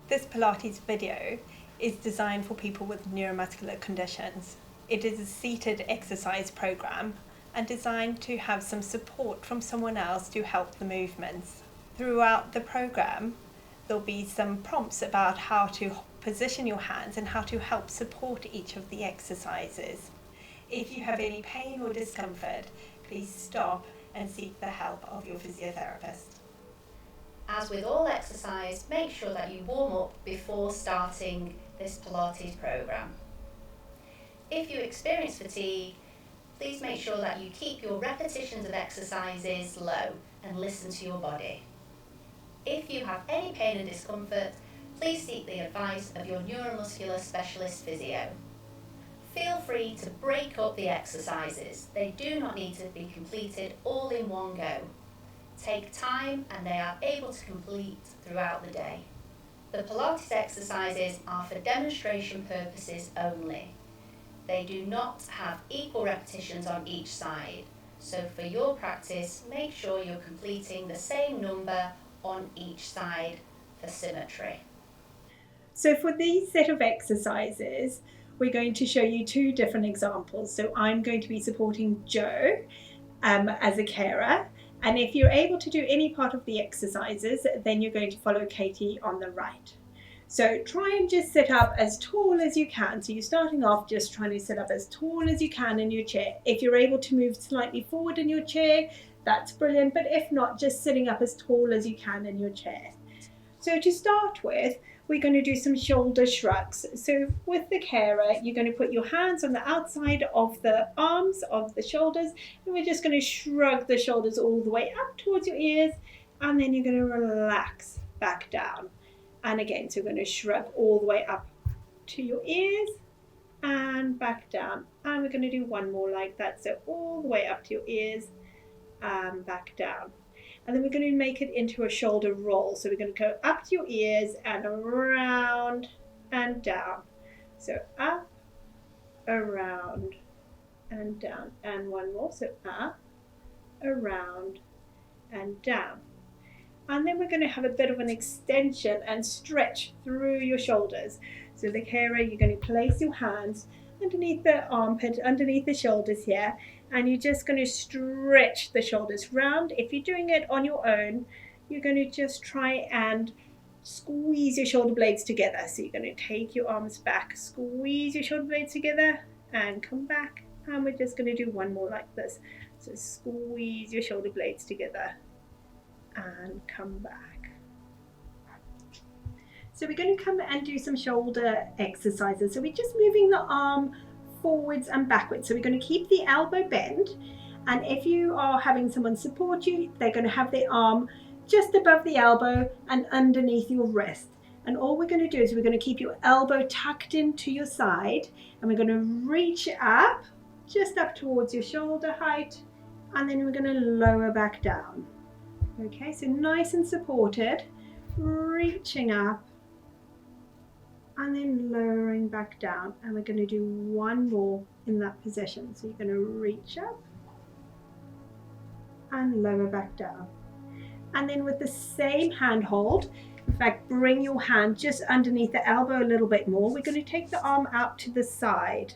This Pilates video is designed for people with neuromuscular conditions. It is a seated exercise program and designed to have some support from someone else to help the movements. Throughout the program, there'll be some prompts about how to position your hands and how to help support each of the exercises. If you have any pain or discomfort, please stop and seek the help of your physiotherapist. As with all exercise, make sure that you warm up before starting this Pilates program. If you experience fatigue, please make sure that you keep your repetitions of exercises low and listen to your body. If you have any pain and discomfort, please seek the advice of your neuromuscular specialist physio. Feel free to break up the exercises. They do not need to be completed all in one go. Take time and they are able to complete throughout the day. The Pilates exercises are for demonstration purposes only. They do not have equal repetitions on each side, so for your practice, make sure you're completing the same number on each side for symmetry. So for these set of exercises, we're going to show you two different examples. So I'm going to be supporting Joe as a carer. And if you're able to do any part of the exercises, then you're going to follow Katie on the right. So try and just sit up as tall as you can. So you're starting off just trying to sit up as tall as you can in your chair. If you're able to move slightly forward in your chair, that's brilliant. But if not, just sitting up as tall as you can in your chair. So to start with, we're going to do some shoulder shrugs. So with the carer, you're going to put your hands on the outside of the arms of the shoulders, and we're just going to shrug the shoulders all the way up towards your ears, and then you're going to relax back down. And again, so we're going to shrug all the way up to your ears and back down. And we're going to do one more like that. So all the way up to your ears and back down. And then we're going to make it into a shoulder roll. So we're going to go up to your ears and around and down. So up, around and down. And one more. So up, around and down. And then we're going to have a bit of an extension and stretch through your shoulders. So the carer, you're going to place your hands underneath the armpit, underneath the shoulders here, and you're just going to stretch the shoulders round. If you're doing it on your own, you're going to just try and squeeze your shoulder blades together. So you're going to take your arms back, squeeze your shoulder blades together and come back. And we're just going to do one more like this. So squeeze your shoulder blades together and come back. So we're going to come and do some shoulder exercises. So we're just moving the arm forwards and backwards. So we're going to keep the elbow bent, and if you are having someone support you, they're going to have their arm just above the elbow and underneath your wrist. And all we're going to do is we're going to keep your elbow tucked into your side, and we're going to reach up, just up towards your shoulder height, and then we're going to lower back down. Okay, so nice and supported, reaching up and then lowering back down. And we're going to do one more in that position. So you're going to reach up and lower back down. And then with the same hand hold, in fact, bring your hand just underneath the elbow a little bit more. We're going to take the arm out to the side.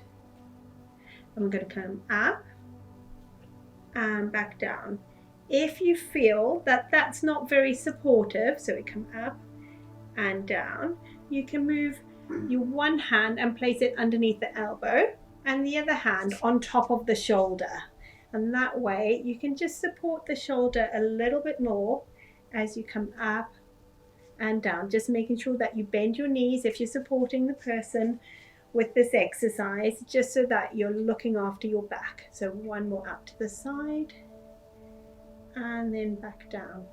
And we're going to come up and back down. If you feel that that's not very supportive, so we come up and down, you can move your one hand and place it underneath the elbow and the other hand on top of the shoulder. And that way you can just support the shoulder a little bit more as you come up and down, just making sure that you bend your knees if you're supporting the person with this exercise, just so that you're looking after your back. So one more up to the side and then back down.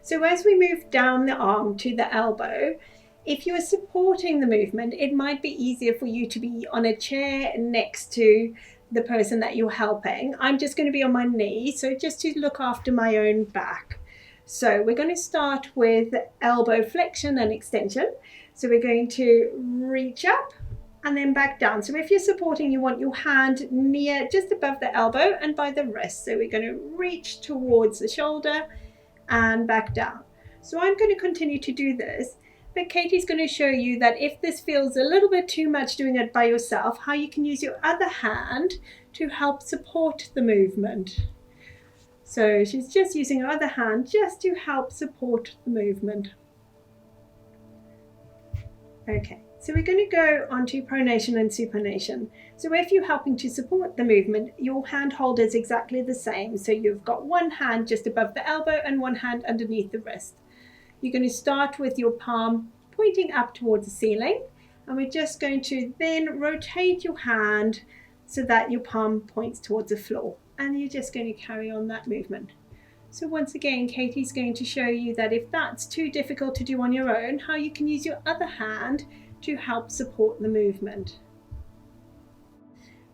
So as we move down the arm to the elbow, if you're supporting the movement, it might be easier for you to be on a chair next to the person that you're helping. I'm just going to be on my knee, so just to look after my own back. So we're going to start with elbow flexion and extension. So we're going to reach up and then back down. So if you're supporting, you want your hand near, just above the elbow and by the wrist. So we're going to reach towards the shoulder and back down. So I'm going to continue to do this, But Katie's going to show you that if this feels a little bit too much doing it by yourself, how you can use your other hand to help support the movement. So she's just using her other hand just to help support the movement. Okay, so we're going to go on to pronation and supination. So if you're helping to support the movement, your hand hold is exactly the same. So you've got one hand just above the elbow and one hand underneath the wrist. You're going to start with your palm pointing up towards the ceiling, and we're just going to then rotate your hand so that your palm points towards the floor, and you're just going to carry on that movement. So once again, Katie's going to show you that if that's too difficult to do on your own, how you can use your other hand to help support the movement.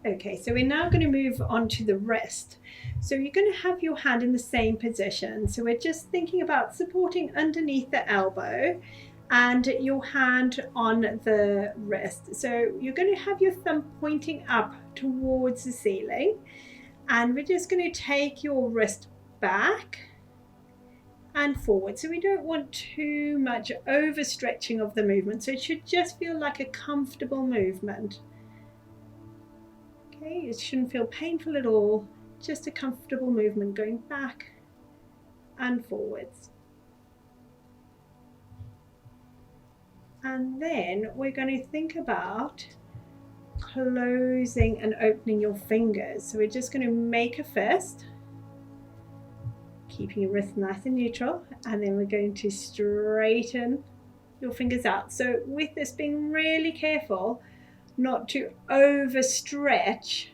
Okay, so we're now going to move on to the wrist. So you're going to have your hand in the same position. So we're just thinking about supporting underneath the elbow and your hand on the wrist. So you're going to have your thumb pointing up towards the ceiling, and we're just going to take your wrist back and forward. So we don't want too much overstretching of the movement. So it should just feel like a comfortable movement. Okay, it shouldn't feel painful at all, just a comfortable movement going back and forwards. And then we're going to think about closing and opening your fingers. So we're just going to make a fist, keeping your wrist nice and neutral, and then we're going to straighten your fingers out. So with this, being really careful not to overstretch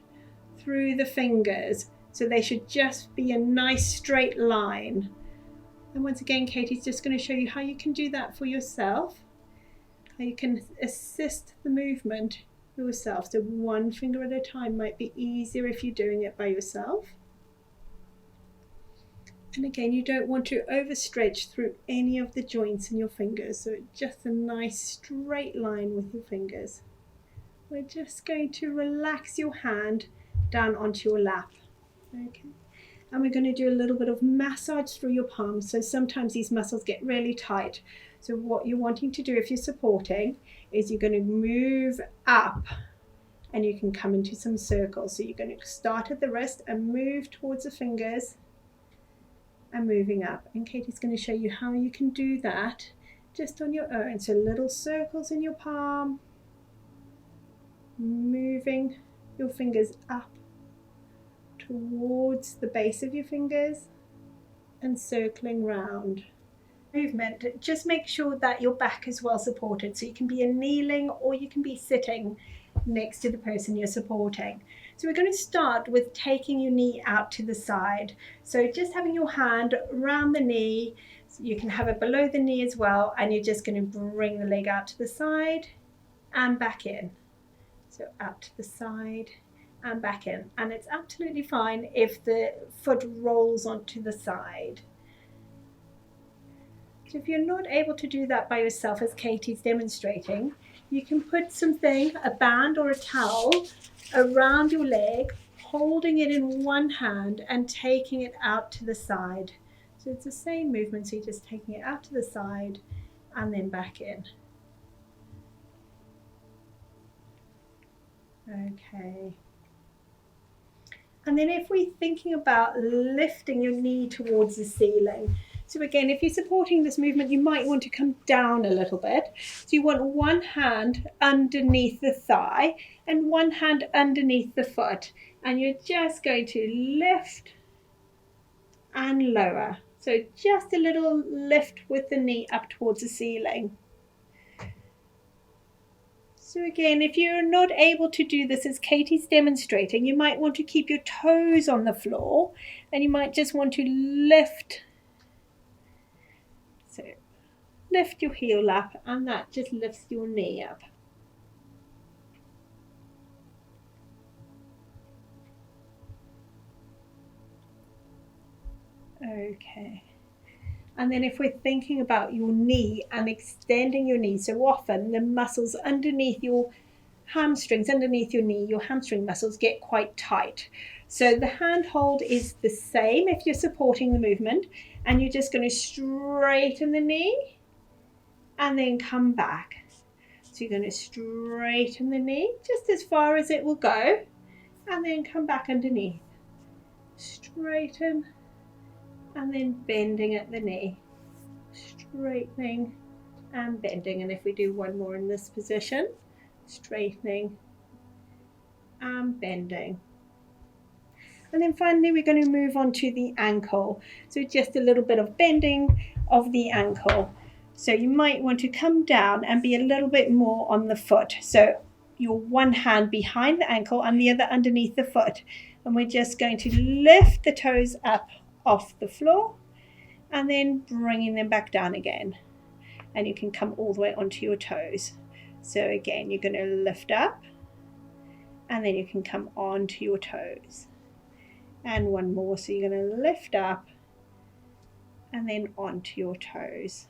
through the fingers, so they should just be a nice straight line. And once again, Katie's just going to show you how you can do that for yourself, how you can assist the movement yourself. So one finger at a time might be easier if you're doing it by yourself. And again, you don't want to overstretch through any of the joints in your fingers, so just a nice straight line with your fingers. We're just going to relax your hand down onto your lap. Okay. And we're going to do a little bit of massage through your palms. So sometimes these muscles get really tight. So what you're wanting to do if you're supporting is you're going to move up and you can come into some circles. So you're going to start at the wrist and move towards the fingers and moving up. And Katie's going to show you how you can do that just on your own. So little circles in your palm, moving your fingers up towards the base of your fingers and circling round. Movement, just make sure that your back is well supported. So you can be kneeling or you can be sitting next to the person you're supporting. So we're going to start with taking your knee out to the side. So just having your hand around the knee, so you can have it below the knee as well, and you're just going to bring the leg out to the side and back in. So out to the side and back in. And it's absolutely fine if the foot rolls onto the side. So if you're not able to do that by yourself, as Katie's demonstrating, you can put something, a band or a towel, around your leg, holding it in one hand and taking it out to the side. So it's the same movement, so you're just taking it out to the side and then back in. Okay. And then if we're thinking about lifting your knee towards the ceiling, so again, if you're supporting this movement, you might want to come down a little bit. So you want one hand underneath the thigh and one hand underneath the foot. And you're just going to lift and lower. So just a little lift with the knee up towards the ceiling. So again, if you're not able to do this as Katie's demonstrating, you might want to keep your toes on the floor and you might just want to lift. So lift your heel up and that just lifts your knee up. Okay. And then if we're thinking about your knee and extending your knee, so often the muscles underneath your hamstrings, underneath your knee, your hamstring muscles get quite tight. So the hand hold is the same if you're supporting the movement, and you're just going to straighten the knee and then come back. So you're going to straighten the knee just as far as it will go, and then come back underneath. Straighten, and then bending at the knee. Straightening and bending. And if we do one more in this position, straightening and bending. And then finally we're going to move on to the ankle. So just a little bit of bending of the ankle. So you might want to come down and be a little bit more on the foot. So your one hand behind the ankle and the other underneath the foot. And we're just going to lift the toes up off the floor and then bringing them back down again. And you can come all the way onto your toes. So again, you're going to lift up and then you can come onto your toes. And one more, so you're going to lift up and then onto your toes.